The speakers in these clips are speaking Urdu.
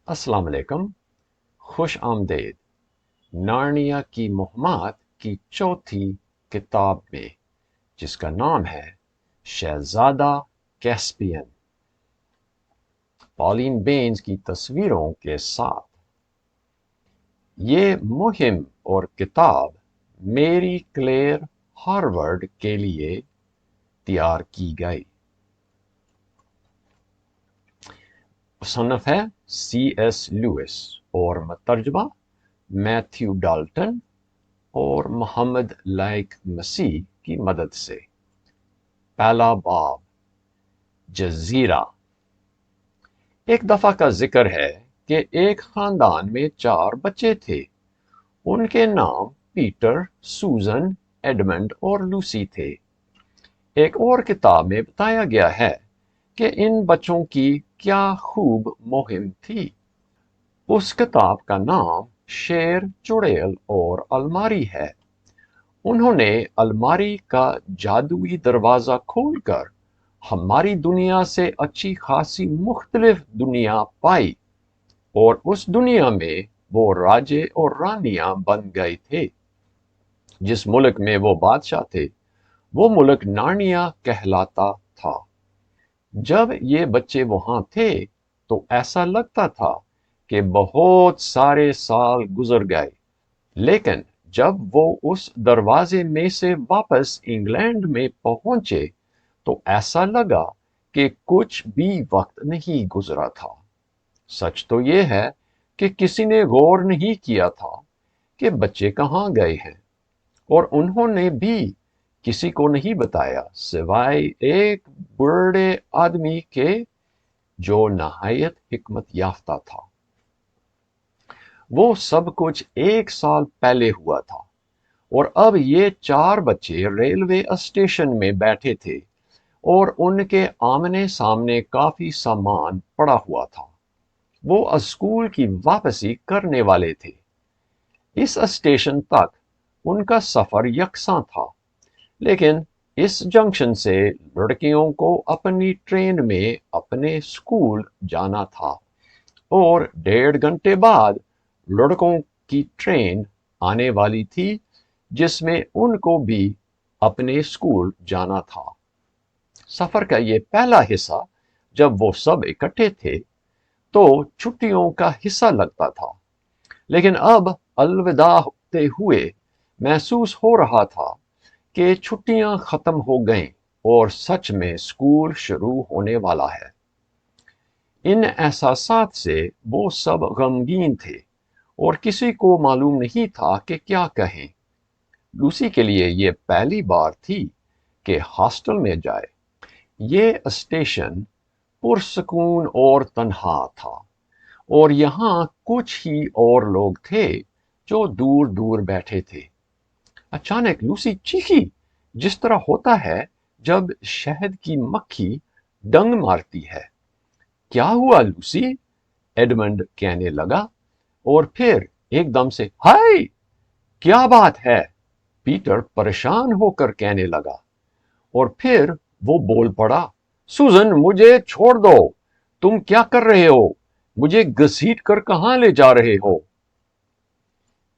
السلام علیکم، خوش آمدید نارنیا کی مہمات کی چوتھی کتاب میں، جس کا نام ہے شہزادہ کیسپین، پالین بینز کی تصویروں کے ساتھ۔ یہ مہم اور کتاب میری کلیئر ہارورڈ کے لیے تیار کی گئی۔ مصنف ہے سی ایس لوئس اور مترجمہ میتھیو ڈالٹن اور محمد لائق مسیح کی مدد سے۔ پہلا باب، جزیرہ۔ ایک دفعہ کا ذکر ہے کہ ایک خاندان میں 4 بچے تھے۔ ان کے نام پیٹر، سوزن، ایڈمنڈ اور لوسی تھے۔ ایک اور کتاب میں بتایا گیا ہے کہ ان بچوں کی کیا خوب مہم تھی۔ اس کتاب کا نام شیر، چڑیل اور الماری ہے۔ انہوں نے الماری کا جادوئی دروازہ کھول کر ہماری دنیا سے اچھی خاصی مختلف دنیا پائی، اور اس دنیا میں وہ راجے اور رانیاں بن گئے تھے۔ جس ملک میں وہ بادشاہ تھے، وہ ملک نارنیا کہلاتا تھا۔ جب یہ بچے وہاں تھے تو ایسا لگتا تھا کہ بہت سارے سال گزر گئے، لیکن جب وہ اس دروازے میں سے واپس انگلینڈ میں پہنچے تو ایسا لگا کہ کچھ بھی وقت نہیں گزرا تھا۔ سچ تو یہ ہے کہ کسی نے غور نہیں کیا تھا کہ بچے کہاں گئے ہیں، اور انہوں نے بھی کسی کو نہیں بتایا سوائے ایک بوڑھے آدمی کے جو نہایت حکمت یافتہ تھا۔ وہ سب کچھ 1 سال پہلے ہوا تھا، اور اب یہ 4 بچے ریلوے اسٹیشن میں بیٹھے تھے، اور ان کے آمنے سامنے کافی سامان پڑا ہوا تھا۔ وہ اسکول کی واپسی کرنے والے تھے۔ اس اسٹیشن تک ان کا سفر یکساں تھا، لیکن اس جنکشن سے لڑکیوں کو اپنی ٹرین میں اپنے اسکول جانا تھا، اور 1.5 گھنٹے بعد لڑکوں کی ٹرین آنے والی تھی جس میں ان کو بھی اپنے اسکول جانا تھا۔ سفر کا یہ پہلا حصہ جب وہ سب اکٹھے تھے تو چھٹیوں کا حصہ لگتا تھا، لیکن اب الوداع ہوتے ہوئے محسوس ہو رہا تھا کہ چھٹیاں ختم ہو گئیں اور سچ میں اسکول شروع ہونے والا ہے۔ ان احساسات سے وہ سب غمگین تھے، اور کسی کو معلوم نہیں تھا کہ کیا کہیں۔ لوسی کے لیے یہ پہلی بار تھی کہ ہاسٹل میں جائے۔ یہ اسٹیشن پرسکون اور تنہا تھا، اور یہاں کچھ ہی اور لوگ تھے جو دور دور بیٹھے تھے۔ اچانک لوسی چیخی، جس طرح ہوتا ہے جب شہد کی مکھی ڈنگ مارتی ہے۔ کیا ہوا لوسی؟ ایڈمنڈ کہنے لگا، اور پھر ایک دم سے ہائے، کیا بات ہے؟ پیٹر پریشان ہو کر کہنے لگا، اور پھر وہ بول پڑا، سوزن مجھے چھوڑ دو، تم کیا کر رہے ہو؟ مجھے گھسیٹ کر کہاں لے جا رہے ہو؟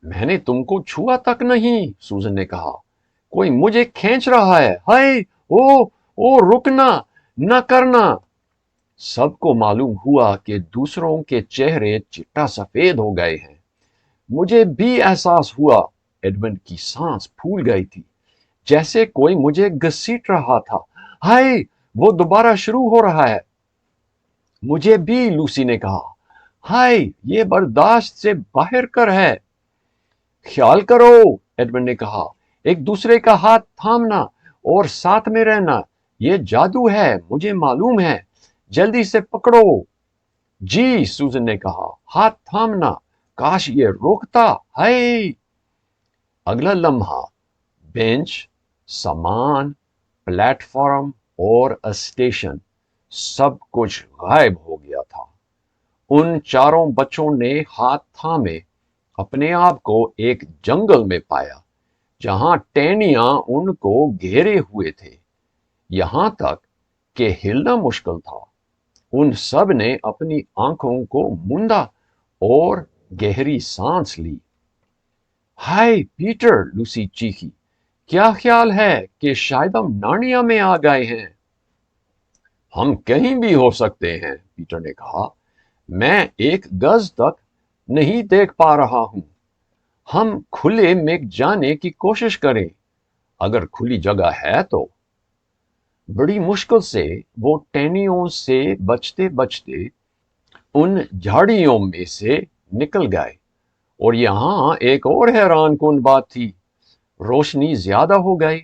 میں نے تم کو چھوا تک نہیں، سوزن نے کہا، کوئی مجھے کھینچ رہا ہے، ہائے، او رکنا، نہ کرنا۔ سب کو معلوم ہوا کہ دوسروں کے چہرے چٹا سفید ہو گئے ہیں۔ مجھے بھی احساس ہوا، ایڈمنڈ کی سانس پھول گئی تھی، جیسے کوئی مجھے گھسیٹ رہا تھا۔ ہائے، وہ دوبارہ شروع ہو رہا ہے۔ مجھے بھی، لوسی نے کہا، ہائے، یہ برداشت سے باہر کر ہے۔ خیال کرو، ایڈمنڈ نے کہا، ایک دوسرے کا ہاتھ تھامنا اور ساتھ میں رہنا، یہ جادو ہے، مجھے معلوم ہے، جلدی سے پکڑو۔ جی، سوزن نے کہا، ہاتھ تھامنا، کاش یہ روکتا، ہائے۔ اگلا لمحہ بینچ، سامان، پلیٹ فارم اور اسٹیشن سب کچھ غائب ہو گیا تھا۔ ان 4 بچوں نے ہاتھ تھامے اپنے آپ کو ایک جنگل میں پایا جہاں ٹہنیاں ان کو گھیرے ہوئے تھے، یہاں تک کہ ہلنا مشکل تھا۔ ان سب نے اپنی آنکھوں کو موندا اور گہری سانس لی۔ ہائے پیٹر، لوسی چیخی، کیا خیال ہے کہ شاید ہم نارنیا میں آ گئے ہیں؟ ہم کہیں بھی ہو سکتے ہیں، پیٹر نے کہا، میں ایک گز تک نہیں دیکھ پا رہا ہوں۔ ہم کھلے میں جانے کی کوشش کریں، اگر کھلی جگہ ہے تو۔ بڑی مشکل سے وہ ٹہنیوں سے بچتے بچتے ان جھاڑیوں میں سے نکل گئے، اور یہاں ایک اور حیران کن بات تھی۔ روشنی زیادہ ہو گئی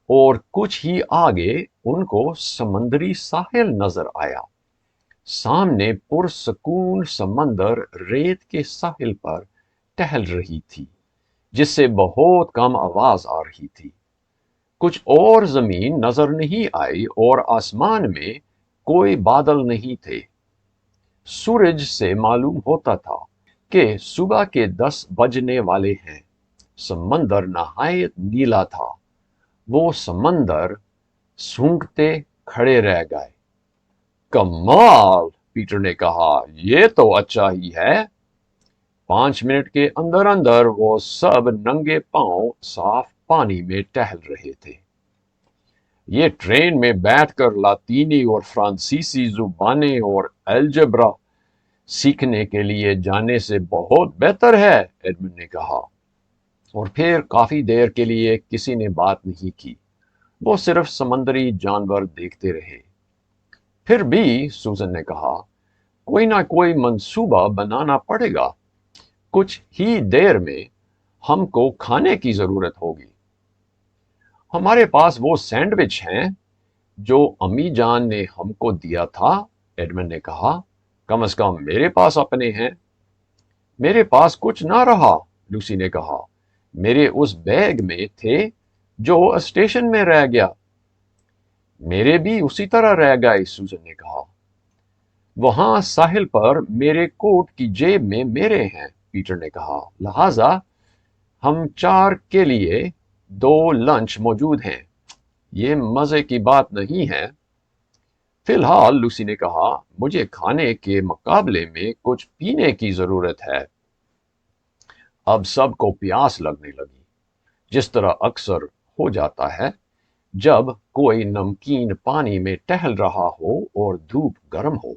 اور کچھ ہی آگے ان کو سمندری ساحل نظر آیا۔ سامنے پرسکون سمندر ریت کے ساحل پر ٹہل رہی تھی، جس سے بہت کم آواز آ رہی تھی۔ کچھ اور زمین نظر نہیں آئی اور آسمان میں کوئی بادل نہیں تھے۔ سورج سے معلوم ہوتا تھا کہ صبح کے 10 بجنے والے ہیں۔ سمندر نہایت نیلا تھا۔ وہ سمندر سونگتے کھڑے رہ گئے۔ کمال، پیٹر نے کہا، یہ تو اچھا ہی ہے۔ 5 منٹ کے اندر اندر وہ سب ننگے پاؤں صاف پانی میں ٹہل رہے تھے۔ یہ ٹرین میں بیٹھ کر لاطینی اور فرانسیسی زبانیں اور الجبرا سیکھنے کے لیے جانے سے بہت بہتر ہے، ایڈمنڈ نے کہا۔ اور پھر کافی دیر کے لیے کسی نے بات نہیں کی۔ وہ صرف سمندری جانور دیکھتے رہے۔ پھر بھی سوزن نے کہا، کوئی نہ کوئی منصوبہ بنانا پڑے گا۔ کچھ ہی دیر میں ہم کو کھانے کی ضرورت ہوگی۔ ہمارے پاس وہ سینڈوچ ہیں جو امی جان نے ہم کو دیا تھا، ایڈمنڈ نے کہا۔ کم از کم میرے پاس اپنے ہیں۔ میرے پاس کچھ نہ رہا، لوسی نے کہا۔ میرے اس بیگ میں تھے جو اسٹیشن میں رہ گیا۔ میرے بھی اسی طرح رہ گئے، سوزن نے کہا۔ وہاں ساحل پر میرے کوٹ کی جیب میں میرے ہیں، پیٹر نے کہا، لہذا ہم 4 کے لیے 2 لنچ موجود ہیں۔ یہ مزے کی بات نہیں ہے۔ فی الحال، لوسی نے کہا، مجھے کھانے کے مقابلے میں کچھ پینے کی ضرورت ہے۔ اب سب کو پیاس لگنے لگی، جس طرح اکثر ہو جاتا ہے جب کوئی نمکین پانی میں ٹہل رہا ہو اور دھوپ گرم ہو۔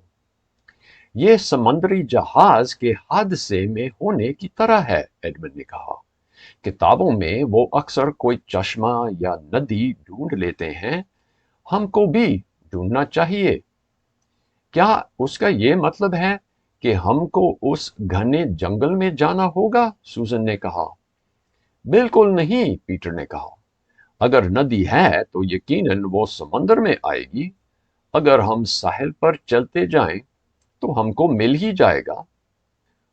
یہ سمندری جہاز کے حادثے میں ہونے کی طرح ہے، ایڈمنڈ نے کہا۔ کتابوں میں وہ اکثر کوئی چشمہ یا ندی ڈھونڈ لیتے ہیں، ہم کو بھی ڈھونڈنا چاہیے۔ کیا اس کا یہ مطلب ہے کہ ہم کو اس گھنے جنگل میں جانا ہوگا؟ سوزن نے کہا۔ بالکل نہیں، پیٹر نے کہا۔ اگر ندی ہے تو یقیناً وہ سمندر میں آئے گی۔ اگر ہم ساحل پر چلتے جائیں تو ہم کو مل ہی جائے گا۔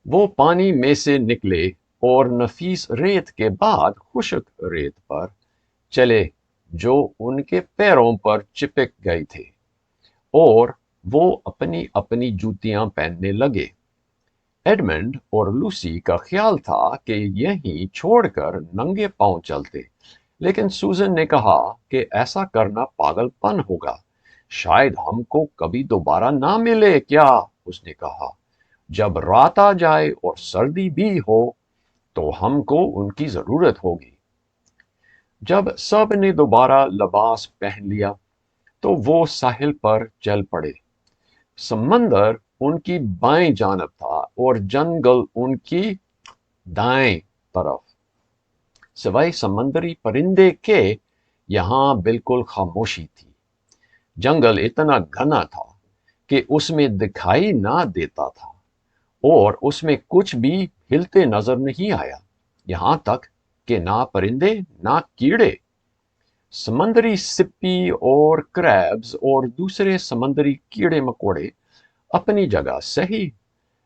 وہ پانی میں سے نکلے اور نفیس ریت کے بعد خشک ریت پر چلے جو ان کے پیروں پر چپک گئے تھے، اور وہ اپنی اپنی جوتیاں پہننے لگے۔ ایڈمنڈ اور لوسی کا خیال تھا کہ یہیں چھوڑ کر ننگے پاؤں چلتے، لیکن سوزن نے کہا کہ ایسا کرنا پاگل پن ہوگا۔ شاید ہم کو کبھی دوبارہ نہ ملے۔ کیا؟ اس نے کہا، جب رات آ جائے اور سردی بھی ہو تو ہم کو ان کی ضرورت ہوگی۔ جب سب نے دوبارہ لباس پہن لیا تو وہ ساحل پر چل پڑے۔ سمندر ان کی بائیں جانب تھا اور جنگل ان کی دائیں طرف۔ سوائے سمندری پرندے کے یہاں بالکل خاموشی تھی۔ جنگل اتنا گھنا تھا کہ اس میں دکھائی نہ دیتا تھا، اور اس میں کچھ بھی ہلتے نظر نہیں آیا، یہاں تک کہ نہ پرندے نہ کیڑے۔ سمندری سپی اور کریبز اور دوسرے سمندری کیڑے مکوڑے اپنی جگہ صحیح،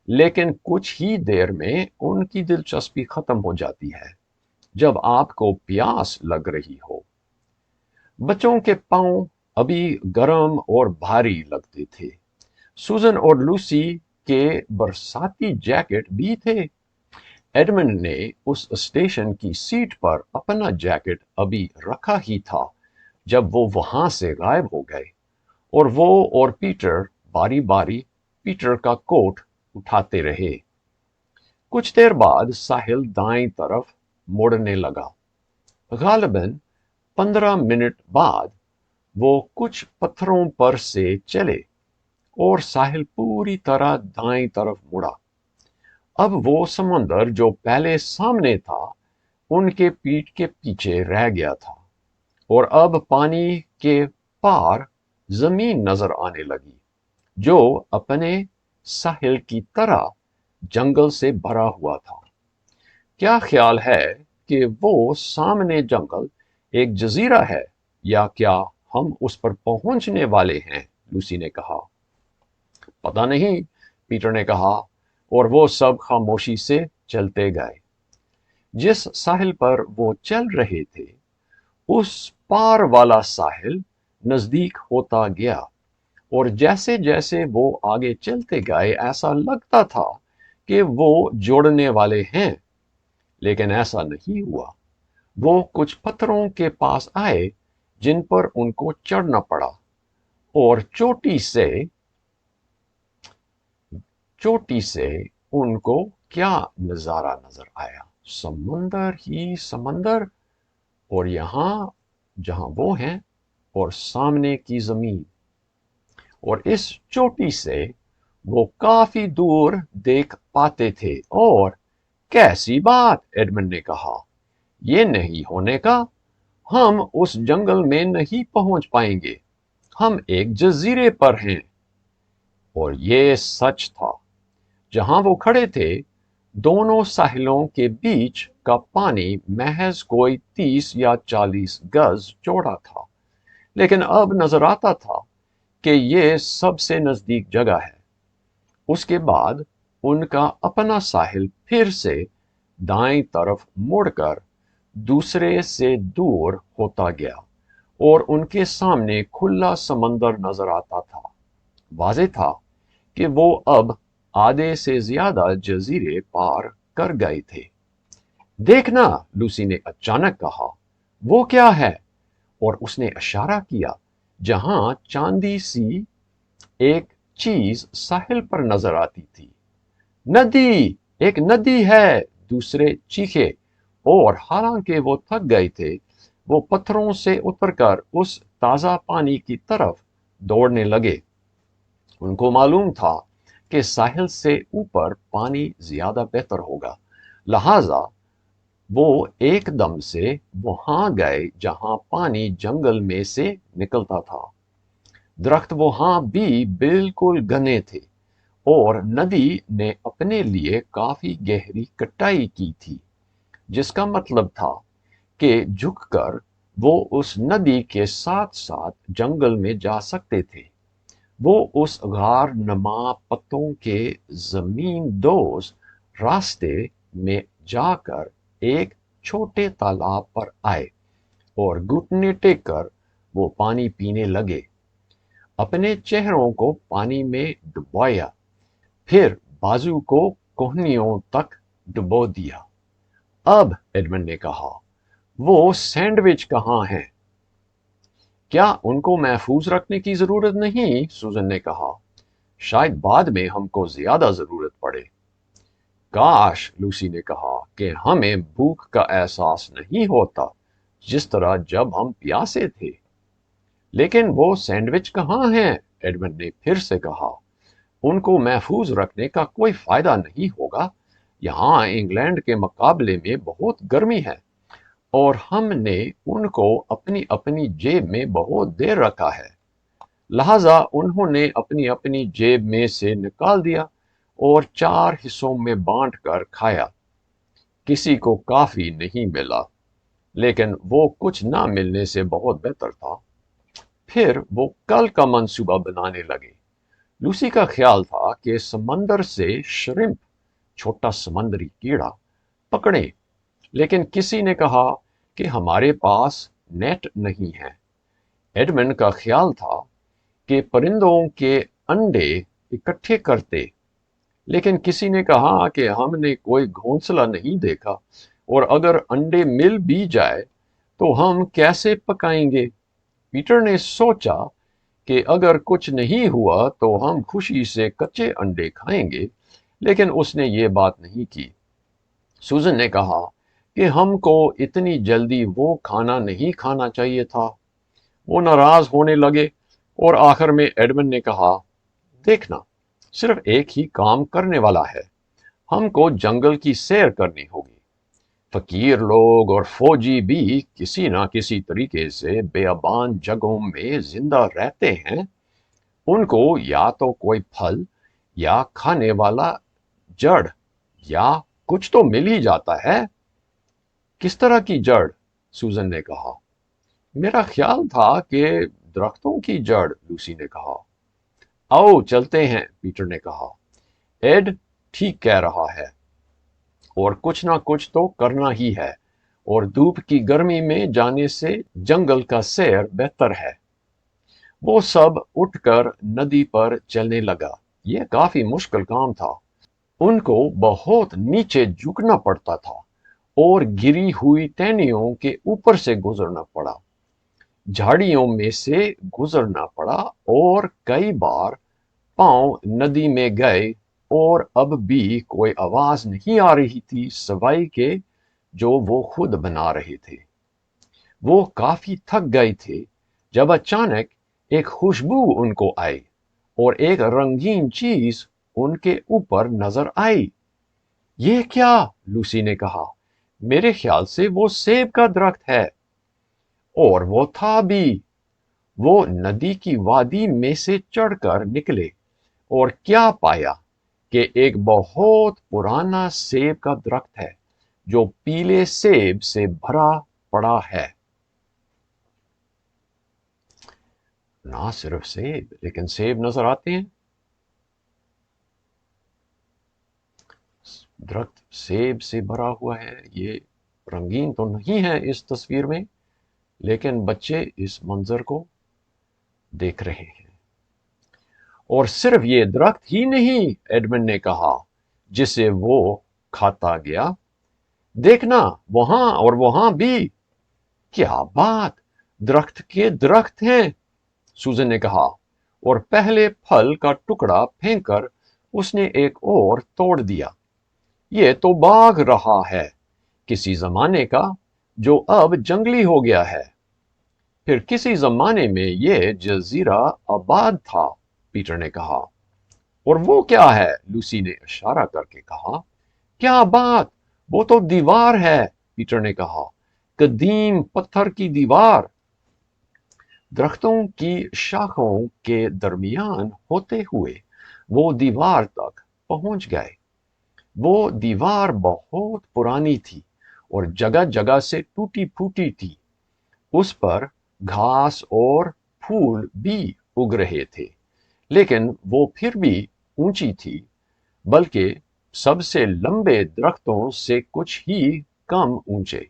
لیکن کچھ ہی دیر میں ان کی دلچسپی ختم ہو جاتی ہے جب آپ کو پیاس لگ رہی ہو۔ بچوں کے پاؤں ابھی گرم اور بھاری لگتے تھے۔ سوزن اور لوسی کے برساتی جیکٹ بھی تھے۔ ایڈمنڈ نے اس اسٹیشن کی سیٹ پر اپنا جیکٹ ابھی رکھا ہی تھا جب وہ وہاں سے غائب ہو گئے، اور وہ اور پیٹر باری باری پیٹر کا کوٹ اٹھاتے رہے۔ کچھ دیر بعد ساحل دائیں طرف مڑنے لگا۔ غالباً 15 منٹ بعد وہ کچھ پتھروں پر سے چلے اور ساحل پوری طرح دائیں طرف مڑا۔ اب وہ سمندر جو پہلے سامنے تھا ان کے پیٹھ کے پیچھے رہ گیا تھا، اور اب پانی کے پار زمین نظر آنے لگی جو اپنے ساحل کی طرح جنگل سے بھرا ہوا تھا۔ کیا خیال ہے کہ وہ سامنے جنگل ایک جزیرہ ہے، یا کیا ہم اس پر پہنچنے والے ہیں؟ لوسی نے کہا۔ پتہ نہیں، پیٹر نے کہا، اور وہ سب خاموشی سے چلتے گئے۔ جس ساحل پر وہ چل رہے تھے اس پار والا ساحل نزدیک ہوتا گیا، اور جیسے جیسے وہ آگے چلتے گئے ایسا لگتا تھا کہ وہ جوڑنے والے ہیں، لیکن ایسا نہیں ہوا۔ وہ کچھ پتھروں کے پاس آئے جن پر ان کو چڑھنا پڑا، اور چوٹی سے ان کو کیا نظارہ نظر آیا؟ سمندر ہی سمندر، اور یہاں جہاں وہ ہیں، اور سامنے کی زمین، اور اس چوٹی سے وہ کافی دور دیکھ پاتے تھے۔ اور کیسی بات، ایڈمنڈ نے کہا، یہ نہیں ہونے کا، ہم اس جنگل میں نہیں پہنچ پائیں گے، ہم ایک جزیرے پر ہیں۔ اور یہ سچ تھا۔ جہاں وہ کھڑے تھے دونوں ساحلوں کے بیچ کا پانی محض کوئی 30 یا 40 گز چوڑا تھا، لیکن اب نظر آتا تھا کہ یہ سب سے نزدیک جگہ ہے۔ اس کے بعد ان کا اپنا ساحل پھر سے دائیں طرف مڑ کر دوسرے سے دور ہوتا گیا، اور ان کے سامنے کھلا سمندر نظر آتا تھا۔ واضح تھا کہ وہ اب آدھے سے زیادہ جزیرے پار کر گئے تھے۔ دیکھنا، لوسی نے اچانک کہا، وہ کیا ہے؟ اور اس نے اشارہ کیا جہاں چاندی سی ایک چیز ساحل پر نظر آتی تھی۔ ندی، ایک ندی ہے، دوسرے چیخے، اور حالانکہ وہ تھک گئے تھے وہ پتھروں سے اتر کر اس تازہ پانی کی طرف دوڑنے لگے۔ ان کو معلوم تھا کہ ساحل سے اوپر پانی زیادہ بہتر ہوگا، لہذا وہ ایک دم سے وہاں گئے جہاں پانی جنگل میں سے نکلتا تھا۔ درخت وہاں بھی بالکل گھنے تھے، اور ندی نے اپنے لیے کافی گہری کٹائی کی تھی، جس کا مطلب تھا کہ جھک کر وہ اس ندی کے ساتھ ساتھ جنگل میں جا سکتے تھے۔ وہ اس غار نما پتوں کے زمین دوز راستے میں جا کر ایک چھوٹے تالاب پر آئے، اور گھٹنے ٹیک کر وہ پانی پینے لگے۔ اپنے چہروں کو پانی میں ڈبویا، پھر بازو کو کوہنیوں تک ڈبو دیا۔ اب، ایڈمنڈ نے کہا، وہ سینڈوچ کہاں ہیں؟ کیا ان کو محفوظ رکھنے کی ضرورت نہیں؟ سوزن نے کہا، شاید بعد میں ہم کو زیادہ ضرورت پڑے۔ کاش، لوسی نے کہا، کہ ہمیں بھوک کا احساس نہیں ہوتا جس طرح جب ہم پیاسے تھے۔ لیکن وہ سینڈوچ کہاں ہیں؟ ایڈمنڈ نے پھر سے کہا، ان کو محفوظ رکھنے کا کوئی فائدہ نہیں ہوگا، یہاں انگلینڈ کے مقابلے میں بہت گرمی ہے، اور ہم نے ان کو اپنی اپنی جیب میں بہت دیر رکھا ہے۔ لہذا انہوں نے اپنی اپنی جیب میں سے نکال دیا اور 4 حصوں میں بانٹ کر کھایا۔ کسی کو کافی نہیں ملا، لیکن وہ کچھ نہ ملنے سے بہت بہتر تھا۔ پھر وہ کل کا منصوبہ بنانے لگے۔ لوسی کا خیال تھا کہ سمندر سے شرمپ، چھوٹا سمندری کیڑا، پکڑیں، لیکن کسی نے کہا کہ ہمارے پاس نیٹ نہیں ہے۔ ایڈمنڈ کا خیال تھا کہ پرندوں کے انڈے اکٹھے کرتے، لیکن کسی نے کہا کہ ہم نے کوئی گھونسلہ نہیں دیکھا، اور اگر انڈے مل بھی جائے تو ہم کیسے پکائیں گے؟ پیٹر نے سوچا کہ اگر کچھ نہیں ہوا تو ہم خوشی سے کچے انڈے کھائیں گے، لیکن اس نے یہ بات نہیں کی۔ سوزن نے کہا کہ ہم کو اتنی جلدی وہ کھانا نہیں کھانا چاہیے تھا۔ وہ ناراض ہونے لگے اور آخر میں ایڈمن نے کہا، دیکھنا، صرف ایک ہی کام کرنے والا ہے، ہم کو جنگل کی سیر کرنی ہوگی۔ فقیر لوگ اور فوجی بھی کسی نہ کسی طریقے سے بیابان جگہوں میں زندہ رہتے ہیں، ان کو یا تو کوئی پھل یا کھانے والا جڑ یا کچھ تو مل ہی جاتا ہے۔ کس طرح کی جڑ؟ سوزن نے کہا۔ میرا خیال تھا کہ درختوں کی جڑ، لوسی نے کہا۔ آؤ چلتے ہیں، پیٹر نے کہا۔ ایڈ ٹھیک کہہ رہا ہے، اور کچھ نہ کچھ تو کرنا ہی ہے، اور دھوپ کی گرمی میں جانے سے جنگل کا سیر بہتر ہے۔ وہ سب اٹھ کر ندی پر چلنے لگا۔ یہ کافی مشکل کام تھا۔ ان کو بہت نیچے جھکنا پڑتا تھا اور گری ہوئی ٹہنیوں کے اوپر سے گزرنا پڑا، جھاڑیوں میں سے گزرنا پڑا، اور کئی بار پاؤں ندی میں گئے، اور اب بھی کوئی آواز نہیں آ رہی تھی سوائے کے جو وہ خود بنا رہے تھے۔ وہ کافی تھک گئے تھے جب اچانک ایک خوشبو ان کو آئی اور ایک رنگین چیز ان کے اوپر نظر آئی۔ یہ کیا؟ لوسی نے کہا۔ میرے خیال سے وہ سیب کا درخت ہے۔ اور وہ تھا بھی۔ وہ ندی کی وادی میں سے چڑھ کر نکلے اور کیا پایا کہ ایک بہت پرانا سیب کا درخت ہے جو پیلے سیب سے بھرا پڑا ہے۔ نہ صرف سیب، لیکن سیب نظر آتے ہیں۔ درخت سیب سے بھرا ہوا ہے۔ یہ رنگین تو نہیں ہے اس تصویر میں، لیکن بچے اس منظر کو دیکھ رہے ہیں۔ اور صرف یہ درخت ہی نہیں، ایڈمنڈ نے کہا، جسے وہ کھاتا گیا۔ دیکھنا، وہاں اور وہاں بھی۔ کیا بات! درخت کے درخت ہیں، سوزن نے کہا، اور پہلے پھل کا ٹکڑا پھینک کر اس نے ایک اور توڑ دیا۔ یہ تو باغ رہا ہے، کسی زمانے کا، جو اب جنگلی ہو گیا ہے۔ پھر کسی زمانے میں یہ جزیرہ آباد تھا، پیٹر نے کہا۔ اور وہ کیا ہے؟ لوسی نے اشارہ کر کے کہا۔ کیا بات! وہ تو دیوار ہے، پیٹر نے کہا، قدیم پتھر کی دیوار۔ درختوں کی شاخوں کے درمیان ہوتے ہوئے وہ دیوار تک پہنچ گئے۔ وہ دیوار بہت پرانی تھی اور جگہ جگہ سے ٹوٹی پھوٹی تھی۔ اس پر گھاس اور پھول بھی اگ رہے تھے، لیکن وہ پھر بھی اونچی تھی، بلکہ سب سے لمبے درختوں سے کچھ ہی کم اونچے۔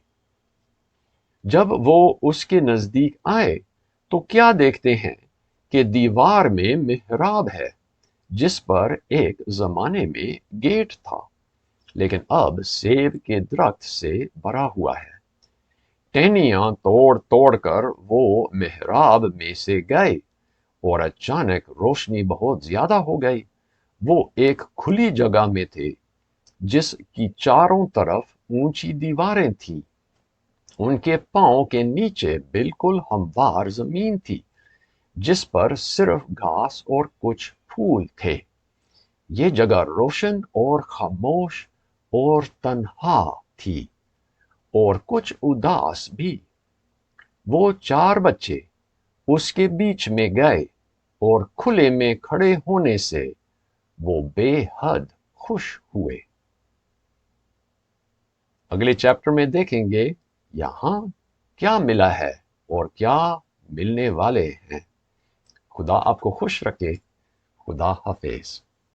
جب وہ اس کے نزدیک آئے تو کیا دیکھتے ہیں کہ دیوار میں محراب ہے، جس پر ایک زمانے میں گیٹ تھا، لیکن اب سیب کے درخت سے بھرا ہوا ہے۔ ٹہنیاں توڑ توڑ کر وہ محراب میں سے گئے، اور اچانک روشنی بہت زیادہ ہو گئی۔ وہ ایک کھلی جگہ میں تھے جس کی چاروں طرف اونچی دیواریں تھیں۔ ان کے پاؤں کے نیچے بالکل ہموار زمین تھی، جس پر صرف گھاس اور کچھ پھول تھے۔ یہ جگہ روشن اور خاموش اور تنہا تھی، اور کچھ اداس بھی۔ وہ چار بچے اس کے بیچ میں گئے، اور کھلے میں کھڑے ہونے سے وہ بے حد خوش ہوئے۔ اگلے چیپٹر میں دیکھیں گے یہاں کیا ملا ہے اور کیا ملنے والے ہیں۔ خدا آپ کو خوش رکھے۔ خدا حافظ۔